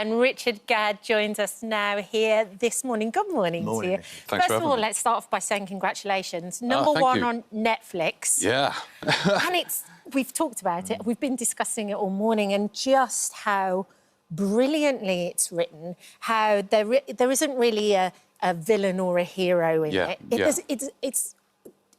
and Richard Gadd joins us now here this morning. Good morning to you. Thanks First of all, let's start off by saying congratulations. Number one on Netflix. Yeah. And we've talked about it, we've been discussing it all morning, and just how brilliantly it's written, how there isn't really a villain or a hero in it.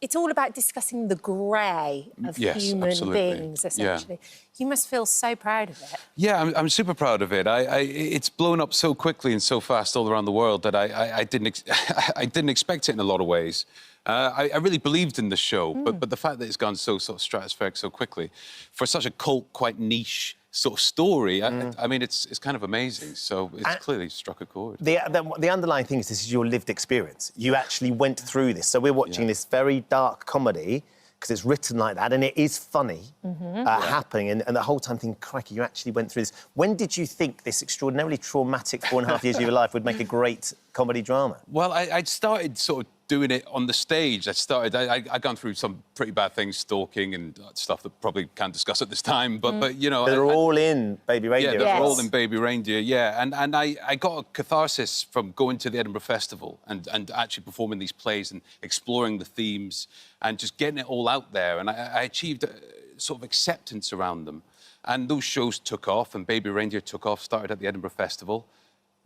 It's all about discussing the grey of human beings, essentially. Yeah. You must feel so proud of it. Yeah, I'm super proud of it. It's blown up so quickly and so fast all around the world that I didn't expect it in a lot of ways. I really believed in the show, but the fact that it's gone so sort of stratospheric so quickly, for such a cult, quite niche sort of story, I mean, it's kind of amazing. So it's clearly struck a chord. The underlying thing is this is your lived experience. You actually went through this. So we're watching this very dark comedy, because it's written like that, and it is funny happening, and the whole time thinking, crikey, you actually went through this. When did you think this extraordinarily traumatic 4.5 years of your life would make a great comedy drama? Well, I'd started sort of doing it on the stage. I'd gone through some pretty bad things, stalking and stuff that probably can't discuss at this time, but you know... They're all in Baby Reindeer. Yeah, they're all in Baby Reindeer, yeah. And I got a catharsis from going to the Edinburgh Festival and actually performing these plays and exploring the themes and just getting it all out there. And I achieved a sort of acceptance around them. And those shows took off, and Baby Reindeer took off, started at the Edinburgh Festival,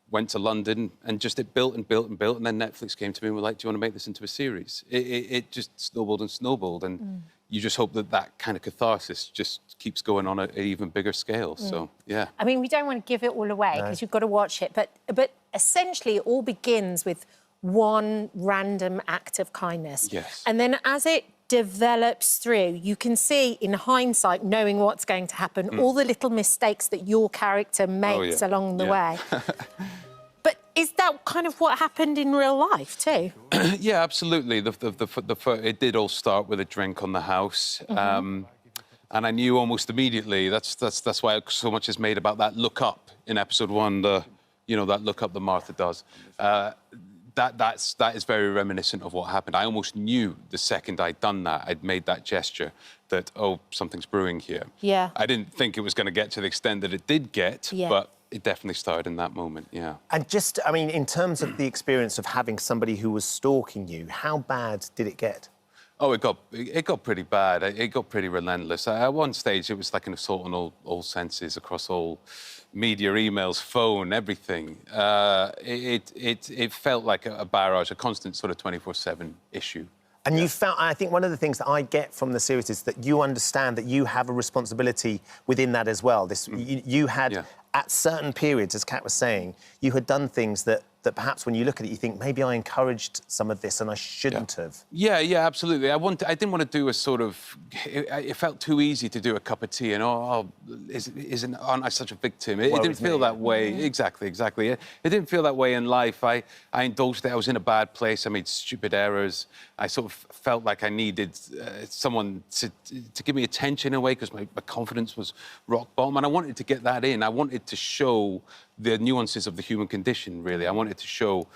went to London, and just it built and built and built, and then Netflix came to me and were like, do you want to make this into a series? It just snowballed and snowballed, and you just hope that that kind of catharsis just keeps going on at an even bigger scale, so, yeah. I mean, we don't want to give it all away, because you've got to watch it, but essentially it all begins with one random act of kindness. Yes. And then as it develops through, you can see, in hindsight, knowing what's going to happen, all the little mistakes that your character makes along the way. But is that kind of what happened in real life too? Yeah, absolutely. It did all start with a drink on the house, and I knew almost immediately. That's why so much is made about that look up in episode 1. That look up that Martha does. That is very reminiscent of what happened. I almost knew the second I'd done that, I'd made that gesture, that, oh, something's brewing here. Yeah. I didn't think it was going to get to the extent that it did get, but it definitely started in that moment, yeah. And just, I mean, in terms of the experience of having somebody who was stalking you, how bad did it get? Oh, it got pretty bad. It got pretty relentless. At one stage, it was like an assault on all senses across all media, emails, phone, everything. It felt like a barrage, a constant sort of 24/7 issue. And you felt, I think one of the things that I get from the series is that you understand that you have a responsibility within that as well. You had, at certain periods, as Kat was saying, you had done things that perhaps when you look at it, you think, maybe I encouraged some of this and I shouldn't have. Yeah, absolutely. I didn't want to do a sort of... It felt too easy to do a cup of tea and, aren't I such a victim? It didn't feel that way. Exactly. It didn't feel that way in life. I indulged it. I was in a bad place. I made stupid errors. I sort of felt like I needed someone to give me attention in a way, because my confidence was rock bottom, and I wanted to get that in. I wanted to show the nuances of the human condition, really. I wanted to show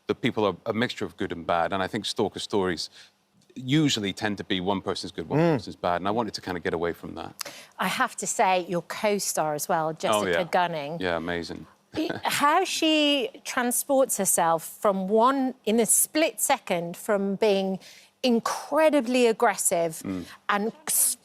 that people are a mixture of good and bad, and I think stalker stories usually tend to be one person's good, one person's bad, and I wanted to kind of get away from that. I have to say, your co-star as well, Jessica Gunning. Yeah, amazing. How she transports herself from in a split second, from being incredibly aggressive and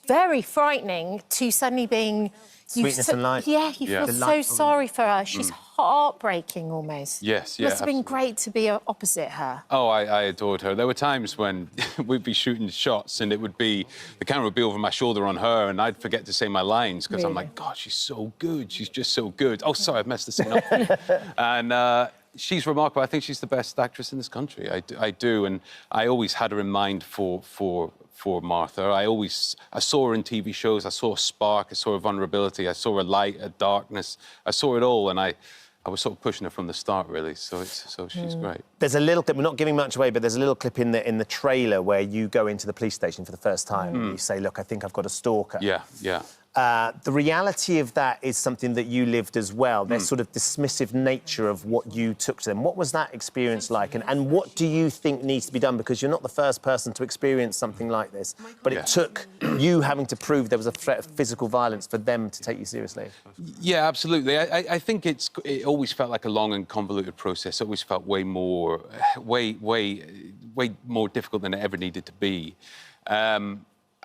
very frightening to suddenly being... Sweetness and light. Yeah, you feel so sorry for her. She's heartbreaking, almost. Yes, Must have been great to be opposite her. Oh, I adored her. There were times when we'd be shooting shots and the camera would be over my shoulder on her, and I'd forget to say my lines, because I'm like, God, she's so good. She's just so good. Oh, sorry, I've messed the scene up. And she's remarkable. I think she's the best actress in this country. I do, and I always had her in mind for Martha. I saw her in TV shows. I saw a spark. I saw a vulnerability. I saw a light, a darkness. I saw it all, and I was sort of pushing her from the start, really. So she's great. There's a little clip. We're not giving much away, but there's a little clip in the trailer where you go into the police station for the first time. And you say, "Look, I think I've got a stalker." Yeah. The reality of that is something that you lived as well. Their sort of dismissive nature of what you took to them. What was that experience like? And what do you think needs to be done? Because you're not the first person to experience something like this, but it took you having to prove there was a threat of physical violence for them to take you seriously. Yeah, absolutely. I think it always felt like a long and convoluted process. It always felt way more difficult than it ever needed to be.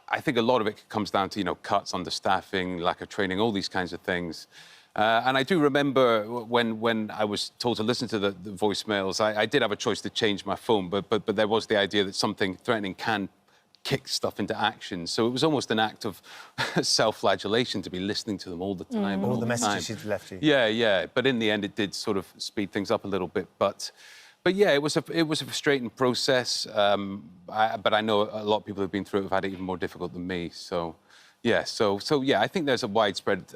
I think a lot of it comes down to, you know, cuts, understaffing, lack of training, all these kinds of things. And I do remember when I was told to listen to the voicemails, I did have a choice to change my phone, but there was the idea that something threatening can kick stuff into action. So it was almost an act of self-flagellation to be listening to them all the time. All the messages she'd left you. Yeah, yeah. But in the end, it did sort of speed things up a little bit. But yeah, it was a frustrating process. But I know a lot of people who've been through it have had it even more difficult than me. So, yeah. So yeah, I think there's a widespread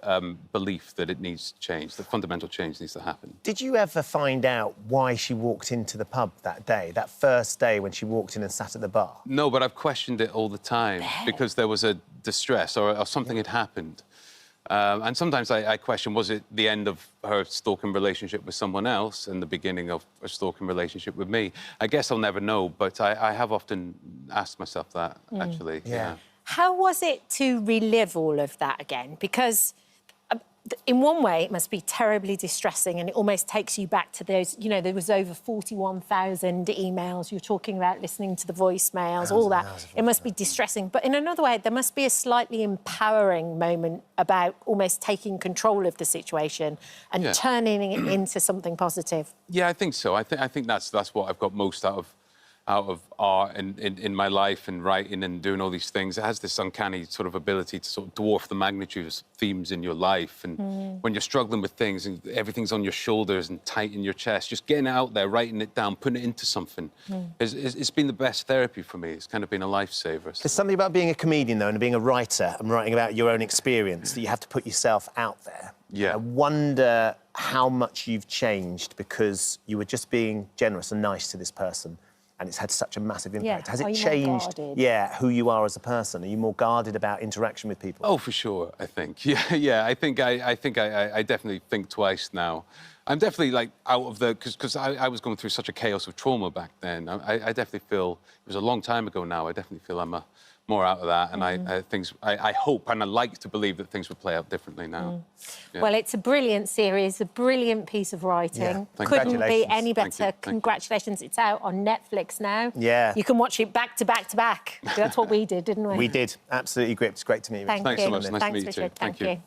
belief that it needs to change, that fundamental change needs to happen. Did you ever find out why she walked into the pub that day, that first day when she walked in and sat at the bar? No, but I've questioned it all the time because there was a distress or something had happened. And sometimes I question, was it the end of her stalking relationship with someone else and the beginning of a stalking relationship with me? I guess I'll never know, but I have often asked myself that, actually. Yeah. How was it to relive all of that again? Because in one way, it must be terribly distressing and it almost takes you back to those, you know, there was over 41,000 emails. You're talking about listening to the voicemails, all that. It must be distressing. But in another way, there must be a slightly empowering moment about almost taking control of the situation and turning it into something positive. Yeah, I think so. I think that's what I've got most out of art and in my life and writing and doing all these things. It has this uncanny sort of ability to sort of dwarf the magnitude of themes in your life. And when you're struggling with things and everything's on your shoulders and tight in your chest, just getting it out there, writing it down, putting it into something, it's been the best therapy for me. It's kind of been a lifesaver. So. There's something about being a comedian, though, and being a writer and writing about your own experience that you have to put yourself out there. Yeah. I wonder how much you've changed because you were just being generous and nice to this person. And it's had such a massive impact. Yeah. Has it changed, who you are as a person? Are you more guarded about interaction with people? Oh, for sure, I think. Yeah. I think I definitely think twice now. I'm definitely, like, out of the... Because I was going through such a chaos of trauma back then. I definitely feel... It was a long time ago now. I definitely feel I'm more out of that. And I hope and I like to believe that things would play out differently now. Yeah. Well, it's a brilliant series, a brilliant piece of writing. Yeah. Couldn't be any better. Congratulations. It's out on Netflix now. Yeah. You can watch it back to back to back. That's what we did, didn't we? We did. Absolutely gripped. It's great to meet you. Thank you. Thanks so much. Nice to Thanks, meet you Richard. too. Thank you.